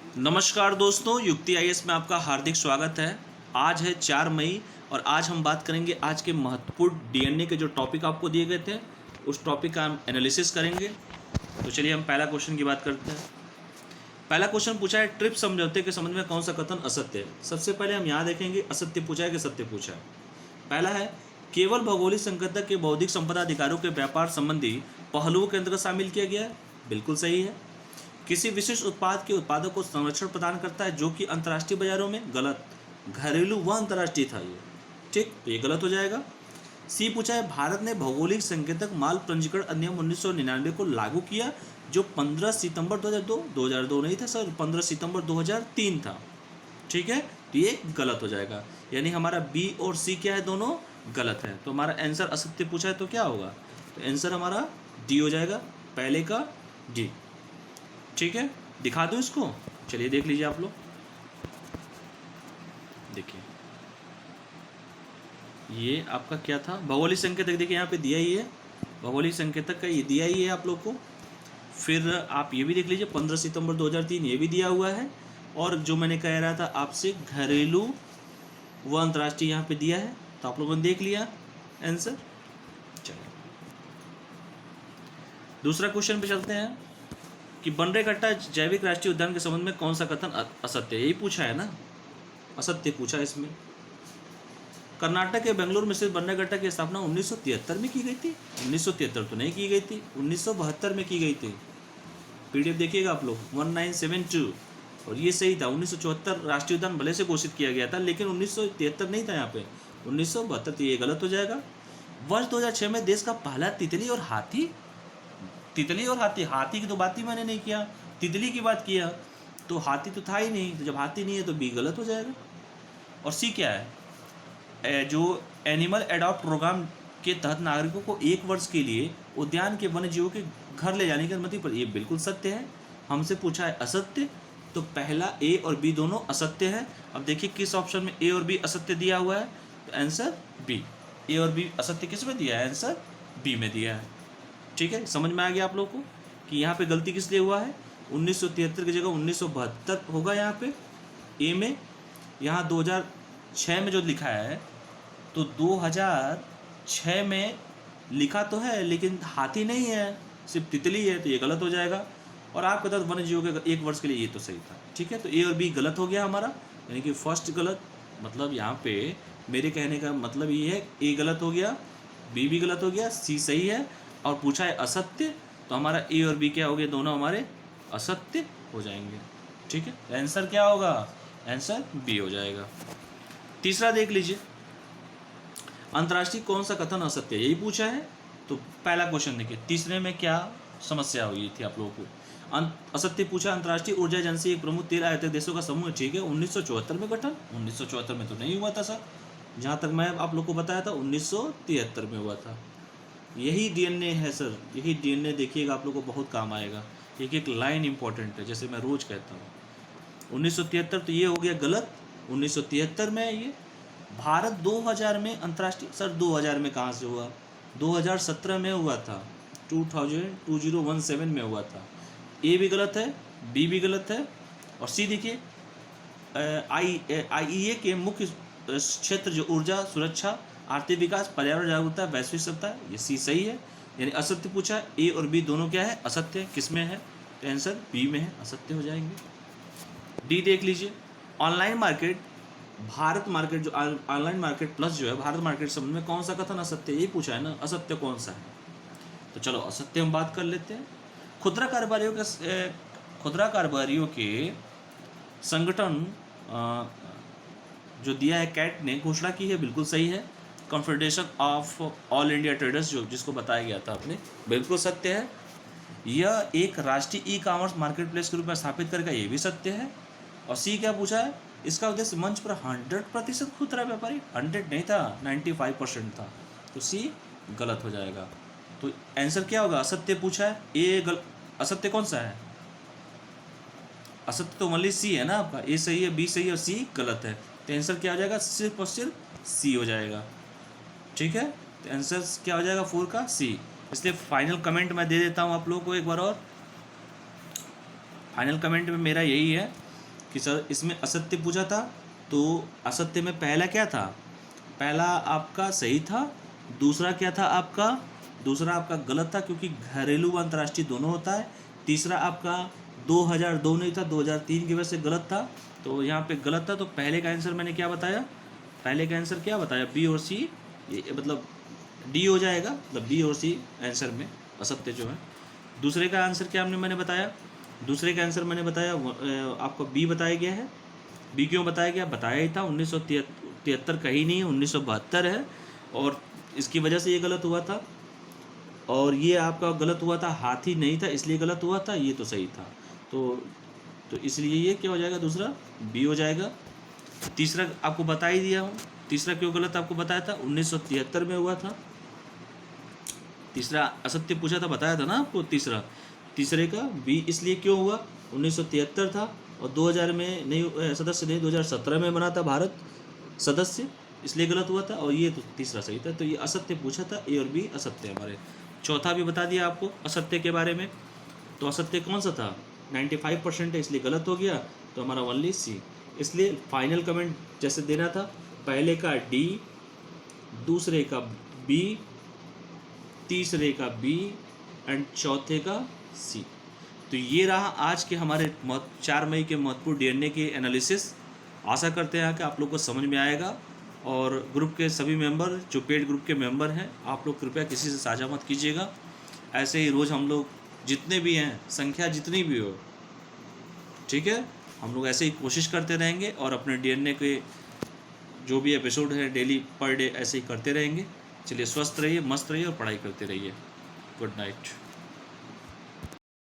नमस्कार दोस्तों, युक्ति आईएएस में आपका हार्दिक स्वागत है। आज है 4 मई और आज हम बात करेंगे आज के महत्वपूर्ण डीएनए के जो टॉपिक आपको दिए गए थे उस टॉपिक का हम एनालिसिस करेंगे। तो चलिए हम पहला क्वेश्चन की बात करते हैं। पहला क्वेश्चन पूछा है, ट्रिप्स समझौते के संबंध में कौन सा कथन असत्य है। सबसे पहले हम यहाँ देखेंगे असत्य पूछा है कि सत्य पूछा है। पहला है, केवल भौगोलिक संकेतक के बौद्धिक संपदा अधिकारों के व्यापार संबंधी पहलुओं के अंतर्गत शामिल किया गया है। बिल्कुल सही है। किसी विशिष्ट उत्पाद के उत्पादक को संरक्षण प्रदान करता है जो कि अंतर्राष्ट्रीय बाजारों में, गलत। घरेलू व अंतर्राष्ट्रीय था ये, ठीक, तो ये गलत हो जाएगा। सी पूछा है, भारत ने भौगोलिक संकेतक माल पंजीकरण अधिनियम 1999 को लागू किया जो 15 सितंबर 2002 नहीं था सर, 15 सितंबर 2003 था, ठीक है, तो ये गलत हो जाएगा। यानी हमारा बी और सी क्या है, दोनों गलत है। तो हमारा आंसर असत्य पूछा है तो क्या होगा, तो आंसर हमारा डी हो जाएगा, पहले का डी, ठीक है। दिखा दूं इसको, चलिए देख लीजिए आप लोग, देखिए ये आपका क्या था, भौगोलिक संकेतक, देखिए यहाँ पे दिया ही है, भौगोलिक संकेतक का ये दिया ही है आप लोग को। फिर आप ये भी देख लीजिए 15 सितंबर 2003 ये भी दिया हुआ है, और जो मैंने कह रहा था आपसे घरेलू व अंतर्राष्ट्रीय यहाँ पे दिया है, तो आप लोगों ने देख लिया आंसर। चलिए दूसरा क्वेश्चन पे चलते हैं कि बनरेगट्टा जैविक राष्ट्रीय उद्यान के संबंध में कौन सा कथन असत्य है। यही पूछा है ना, असत्य पूछा है इसमें। कर्नाटक के बेंगलुरु में स्थित बन्नेगट्टा की स्थापना 1973 में की गई थी। 1973 तो नहीं की गई थी, 1972 में की गई थी। पीडीएफ देखिएगा आप लोग 1972, और ये सही था। 1974 राष्ट्रीय उद्यान भले से घोषित किया गया था, लेकिन 1973 नहीं था यहाँ पे, 1972, तो ये गलत हो जाएगा। वर्ष 2006 में देश का पहला तितली और हाथी, तितली और हाथी, हाथी की तो बात ही मैंने नहीं किया, तितली की बात किया, तो हाथी तो था ही नहीं, तो जब हाथी नहीं है तो बी गलत हो जाएगा। और सी क्या है, जो एनिमल एडॉप्ट प्रोग्राम के तहत नागरिकों को 1 वर्ष के लिए उद्यान के वन्य जीवों के घर ले जाने की अनुमति पर, ये बिल्कुल सत्य है। हमसे पूछा है असत्य, तो पहला ए और बी दोनों असत्य है। अब देखिए किस ऑप्शन में ए और बी असत्य दिया हुआ है, तो आंसर बी। ए और बी असत्य किस में दिया है, आंसर बी में दिया है, ठीक है। समझ में आ गया आप लोग को कि यहाँ पे गलती किस लिए हुआ है, 1973 की जगह 1972 होगा यहाँ पे ए में। यहाँ 2006 में जो लिखा है, तो 2006 में लिखा तो है लेकिन हाथी नहीं है, सिर्फ तितली है, तो ये गलत हो जाएगा। और आपके तहत वन्य जीवों के 1 वर्ष के लिए, ये तो सही था, ठीक है। तो ए और बी गलत हो गया हमारा, यानी कि फर्स्ट गलत, मतलब यहाँ पे मेरे कहने का मतलब ये है, ए गलत हो गया, बी भी गलत हो गया, सी सही है, और पूछा है असत्य, तो हमारा ए और बी क्या हो गया, दोनों हमारे असत्य हो जाएंगे, ठीक है। आंसर क्या होगा, आंसर बी हो जाएगा। तीसरा देख लीजिए, अंतर्राष्ट्रीय कौन सा कथन असत्य है, यही पूछा है। तो पहला क्वेश्चन देखिए, तीसरे में क्या समस्या हुई थी आप लोगों को। असत्य पूछा, अंतर्राष्ट्रीय ऊर्जा एजेंसी एक प्रमुख तेल आयातक देशों का समूह है, ठीक है। 1974 में गठन, 1974 में तो नहीं हुआ था सर, जहाँ तक मैं आप लोग को बताया था 1973 में हुआ था। यही डीएनए है सर, यही डीएनए देखिएगा आप लोग को बहुत काम आएगा। एक एक लाइन इंपॉर्टेंट है, जैसे मैं रोज कहता हूँ। 1973 तो ये हो गया गलत, 1973 में ये। भारत 2000 में अंतर्राष्ट्रीय, सर 2000 में कहाँ से हुआ, 2017 में हुआ था, 2017 में हुआ था। ए भी गलत है, बी भी गलत है, और सी देखिए, आईईए के मुख्य क्षेत्र जो ऊर्जा सुरक्षा, आर्थिक विकास, पर्यावरण जागरूकता, वैश्विक सत्ता, ये सी सही है। यानी असत्य पूछा, ए और बी दोनों क्या है, असत्य है। किस में है, तो आंसर बी में है, असत्य हो जाएंगे। डी देख लीजिए, ऑनलाइन मार्केट, भारत मार्केट, जो ऑनलाइन मार्केट प्लस जो है भारत मार्केट संबंध में कौन सा कथन असत्य है, ये पूछा है ना, असत्य कौन सा है। तो चलो असत्य हम बात कर लेते हैं। खुदरा कारोबारियों के संगठन जो दिया है, कैट ने घोषणा की है, बिल्कुल सही है। Confederation of all India traders, जो जिसको बताया गया था आपने, बिल्कुल सत्य है। यह एक राष्ट्रीय ई कॉमर्स मार्केट प्लेस के रूप में स्थापित करेगा, ये भी सत्य है। और सी क्या पूछा है, इसका उद्देश्य मंच पर 100% खुदरा व्यापारी, 100 नहीं था, 95% था, तो सी गलत हो जाएगा। तो आंसर क्या होगा, असत्य पूछा है, असत्य कौन सा है, असत्य तो ओनली सी है ना आपका, ए सही है, बी सही है और सी गलत है। तो आंसर क्या हो जाएगा, सिर्फ और सिर्फ सी हो जाएगा, ठीक है। तो आंसर क्या हो जाएगा 4 का सी। इसलिए फाइनल कमेंट मैं दे देता हूँ आप लोगों को एक बार और। फाइनल कमेंट में मेरा यही है कि सर इसमें असत्य पूछा था, तो असत्य में पहला क्या था, पहला आपका सही था, दूसरा क्या था आपका, दूसरा आपका गलत था क्योंकि घरेलू व अंतर्राष्ट्रीय दोनों होता है। तीसरा आपका 2002 नहीं था, 2003 की वजह से गलत था, तो यहाँ पे गलत था। तो पहले का आंसर मैंने क्या बताया, पहले का आंसर क्या बताया, बी और सी, ये मतलब डी हो जाएगा, मतलब बी और सी आंसर में असत्य जो है। दूसरे का आंसर क्या मैंने बताया, दूसरे का आंसर मैंने बताया आपको बी बताया गया है। बी क्यों बताया गया, बताया ही था, 1973 कहीं नहीं है, 1972 है, और इसकी वजह से ये गलत हुआ था। और ये आपका गलत हुआ था, हाथी नहीं था इसलिए गलत हुआ था, ये तो सही था। तो इसलिए ये क्या हो जाएगा, दूसरा बी हो जाएगा। तीसरा आपको बता ही दिया हूँ, तीसरा क्यों गलत आपको बताया था, 1973 में हुआ था। तीसरा असत्य पूछा था, बताया था ना आपको तीसरा, तीसरे का बी इसलिए क्यों हुआ, 1973 था, और 2000 में नहीं, सदस्य नहीं, 2017 में बना था भारत सदस्य, इसलिए गलत हुआ था। और ये तो तीसरा सही था, तो ये असत्य पूछा था, ए और बी असत्य हमारे। चौथा भी बता दिया आपको असत्य के बारे में, तो असत्य कौन सा था, 95% है इसलिए गलत हो गया, तो हमारा ओनली सी। इसलिए फाइनल कमेंट जैसे देना था, पहले का डी, दूसरे का बी, तीसरे का बी एंड चौथे का सी। तो ये रहा आज के हमारे 4 मई के महत्वपूर्ण डीएनए के एनालिसिस। आशा करते हैं कि आप लोग को समझ में आएगा, और ग्रुप के सभी मेंबर जो पेड ग्रुप के मेंबर हैं, आप लोग कृपया किसी से साझा मत कीजिएगा। ऐसे ही रोज़ हम लोग जितने भी हैं, संख्या जितनी भी हो, ठीक है, हम लोग ऐसे ही कोशिश करते रहेंगे, और अपने डीएनए के जो भी एपिसोड है डेली पर डे ऐसे ही करते रहेंगे। चलिए, स्वस्थ रहिए, मस्त रहिए और पढ़ाई करते रहिए। Good night.